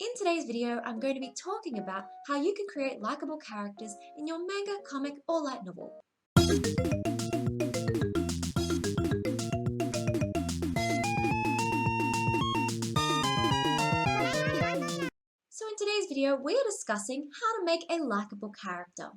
In today's video, I'm going to be talking about how you can create likable characters in your manga, comic, or light novel. So in today's video, we are discussing how to make a likable character.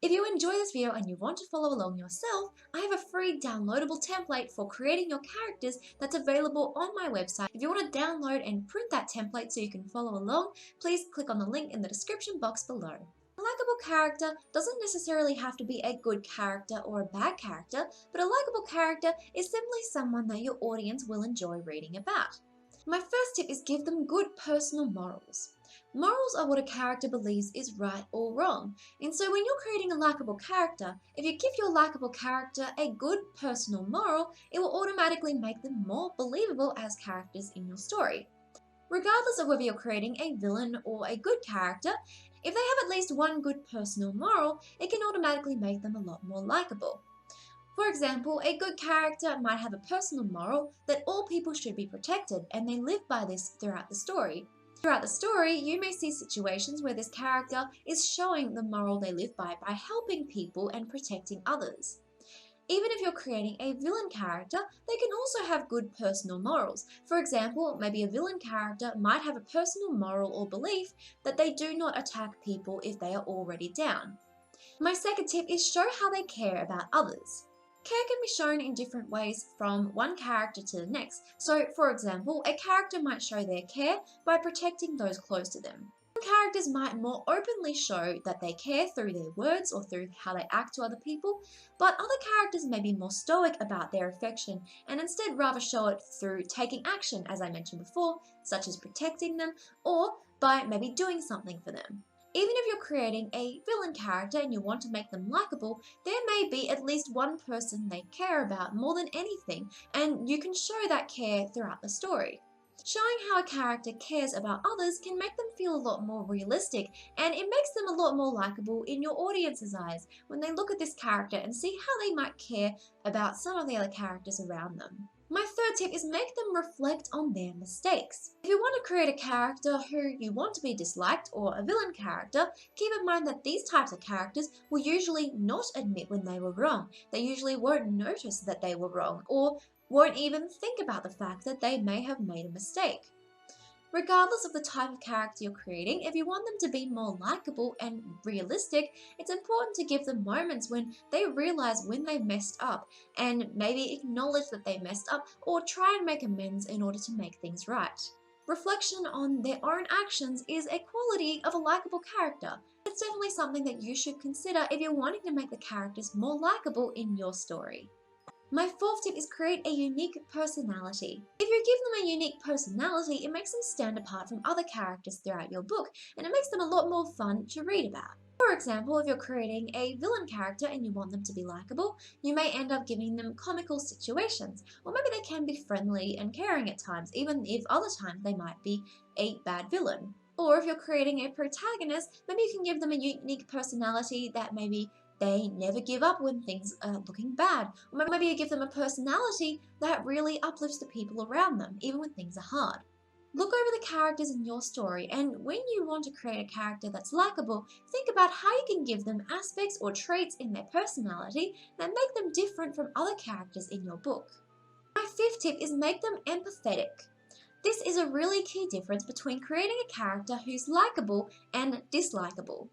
If you enjoy this video and you want to follow along yourself, I have a free downloadable template for creating your characters that's available on my website. If you want to download and print that template so you can follow along, please click on the link in the description box below. A likable character doesn't necessarily have to be a good character or a bad character, but a likable character is simply someone that your audience will enjoy reading about. My first tip is give them good personal morals. Morals are what a character believes is right or wrong, and so when you're creating a likable character, if you give your likable character a good personal moral, it will automatically make them more believable as characters in your story. Regardless of whether you're creating a villain or a good character, if they have at least one good personal moral, it can automatically make them a lot more likable. For example, a good character might have a personal moral that all people should be protected, and they live by this throughout the story. Throughout the story, you may see situations where this character is showing the moral they live by helping people and protecting others. Even if you're creating a villain character, they can also have good personal morals. For example, maybe a villain character might have a personal moral or belief that they do not attack people if they are already down. My second tip is show how they care about others. Care can be shown in different ways from one character to the next. So, for example, a character might show their care by protecting those close to them. Some characters might more openly show that they care through their words or through how they act to other people, but other characters may be more stoic about their affection and instead rather show it through taking action, as I mentioned before, such as protecting them or by maybe doing something for them. Even if you're creating a villain character and you want to make them likable, there may be at least one person they care about more than anything, and you can show that care throughout the story. Showing how a character cares about others can make them feel a lot more realistic, and it makes them a lot more likable in your audience's eyes when they look at this character and see how they might care about some of the other characters around them. My third tip is make them reflect on their mistakes. If you want to create a character who you want to be disliked or a villain character, keep in mind that these types of characters will usually not admit when they were wrong. They usually won't notice that they were wrong or won't even think about the fact that they may have made a mistake. Regardless of the type of character you're creating, if you want them to be more likable and realistic, it's important to give them moments when they realize when they messed up and maybe acknowledge that they messed up or try and make amends in order to make things right. Reflection on their own actions is a quality of a likable character. It's definitely something that you should consider if you're wanting to make the characters more likable in your story. My fourth tip is create a unique personality. If you give them a unique personality, it makes them stand apart from other characters throughout your book, and it makes them a lot more fun to read about. For example, if you're creating a villain character and you want them to be likable, you may end up giving them comical situations, or maybe they can be friendly and caring at times, even if other times they might be a bad villain. Or if you're creating a protagonist, maybe you can give them a unique personality that maybe they never give up when things are looking bad. Or maybe you give them a personality that really uplifts the people around them, even when things are hard. Look over the characters in your story, and when you want to create a character that's likable, think about how you can give them aspects or traits in their personality that make them different from other characters in your book. My fifth tip is make them empathetic. This is a really key difference between creating a character who's likable and dislikable.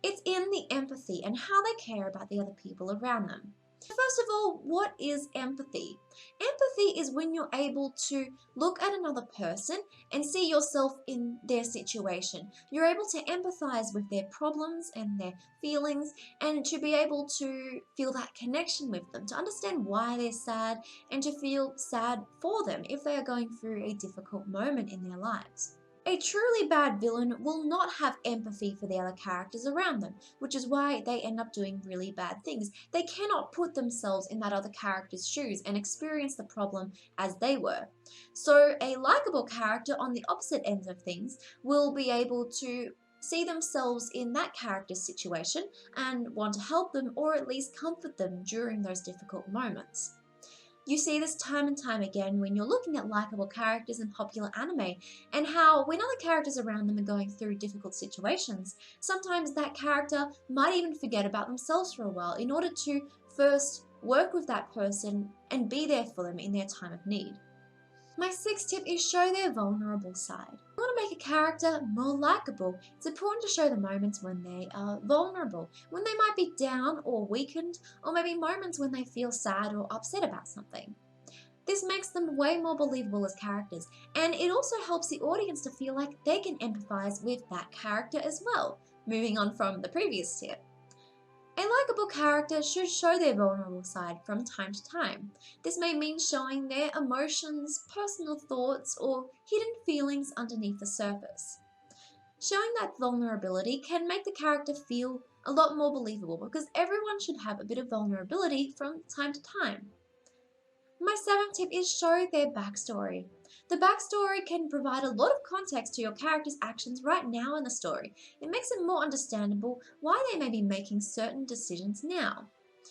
It's in the empathy and how they care about the other people around them. First of all, what is empathy? Empathy is when you're able to look at another person and see yourself in their situation. You're able to empathize with their problems and their feelings and to be able to feel that connection with them, to understand why they're sad and to feel sad for them if they are going through a difficult moment in their lives. A truly bad villain will not have empathy for the other characters around them, which is why they end up doing really bad things. They cannot put themselves in that other character's shoes and experience the problem as they were. So a likable character on the opposite end of things will be able to see themselves in that character's situation and want to help them or at least comfort them during those difficult moments. You see this time and time again when you're looking at likable characters in popular anime, and how when other characters around them are going through difficult situations, sometimes that character might even forget about themselves for a while in order to first work with that person and be there for them in their time of need. My sixth tip is show their vulnerable side. If you want to make a character more likable, it's important to show the moments when they are vulnerable, when they might be down or weakened, or maybe moments when they feel sad or upset about something. This makes them way more believable as characters, and it also helps the audience to feel like they can empathize with that character as well. Moving on from the previous tip. A likable character should show their vulnerable side from time to time. This may mean showing their emotions, personal thoughts, or hidden feelings underneath the surface. Showing that vulnerability can make the character feel a lot more believable because everyone should have a bit of vulnerability from time to time. My seventh tip is show their backstory. The backstory can provide a lot of context to your character's actions right now in the story. It makes it more understandable why they may be making certain decisions now.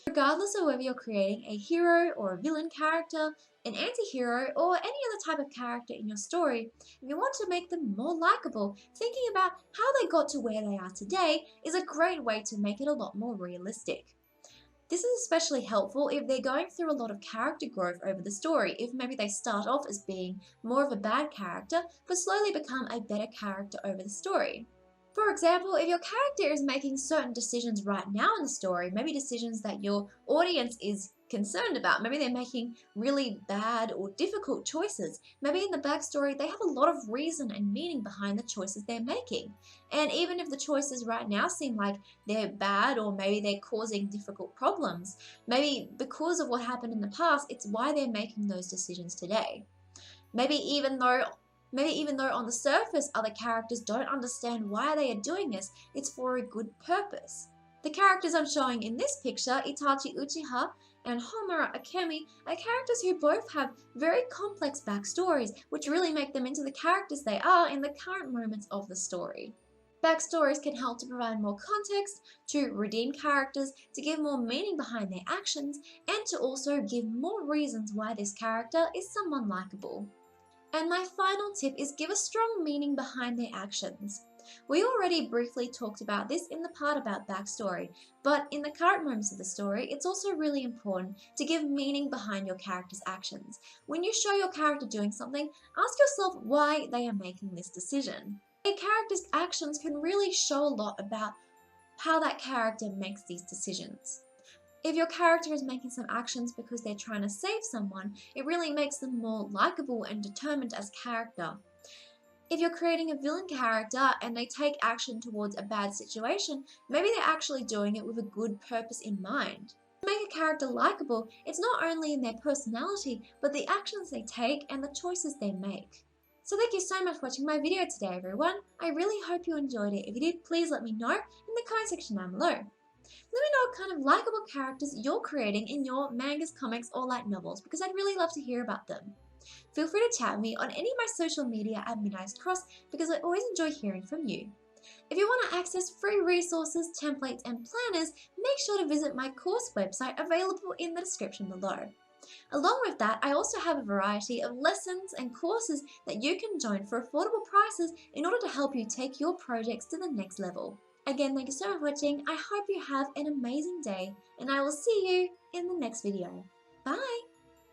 Regardless of whether you're creating a hero or a villain character, an anti-hero, or any other type of character in your story, if you want to make them more likable, thinking about how they got to where they are today is a great way to make it a lot more realistic. This is especially helpful if they're going through a lot of character growth over the story, if maybe they start off as being more of a bad character, but slowly become a better character over the story. For example, if your character is making certain decisions right now in the story, maybe decisions that your audience is concerned about, maybe they're making really bad or difficult choices, maybe in the backstory they have a lot of reason and meaning behind the choices they're making. And even if the choices right now seem like they're bad or maybe they're causing difficult problems, maybe because of what happened in the past, it's why they're making those decisions today. Maybe even though on the surface other characters don't understand why they are doing this, it's for a good purpose. The characters I'm showing in this picture, Itachi Uchiha and Homura Akemi, are characters who both have very complex backstories, which really make them into the characters they are in the current moments of the story. Backstories can help to provide more context, to redeem characters, to give more meaning behind their actions, and to also give more reasons why this character is someone likable. And my final tip is give a strong meaning behind their actions. We already briefly talked about this in the part about backstory, but in the current moments of the story, it's also really important to give meaning behind your character's actions. When you show your character doing something, ask yourself why they are making this decision. A character's actions can really show a lot about how that character makes these decisions. If your character is making some actions because they're trying to save someone, it really makes them more likable and determined as character. If you're creating a villain character and they take action towards a bad situation, maybe they're actually doing it with a good purpose in mind. To make a character likable, it's not only in their personality, but the actions they take and the choices they make. So thank you so much for watching my video today, everyone. I really hope you enjoyed it. If you did, please let me know in the comment section down below. Let me know what kind of likable characters you're creating in your mangas, comics, or light novels because I'd really love to hear about them. Feel free to chat with me on any of my social media at Midnight's Cross because I always enjoy hearing from you. If you want to access free resources, templates, and planners, make sure to visit my course website available in the description below. Along with that, I also have a variety of lessons and courses that you can join for affordable prices in order to help you take your projects to the next level. Again, thank you so much for watching. I hope you have an amazing day, and I will see you in the next video. Bye!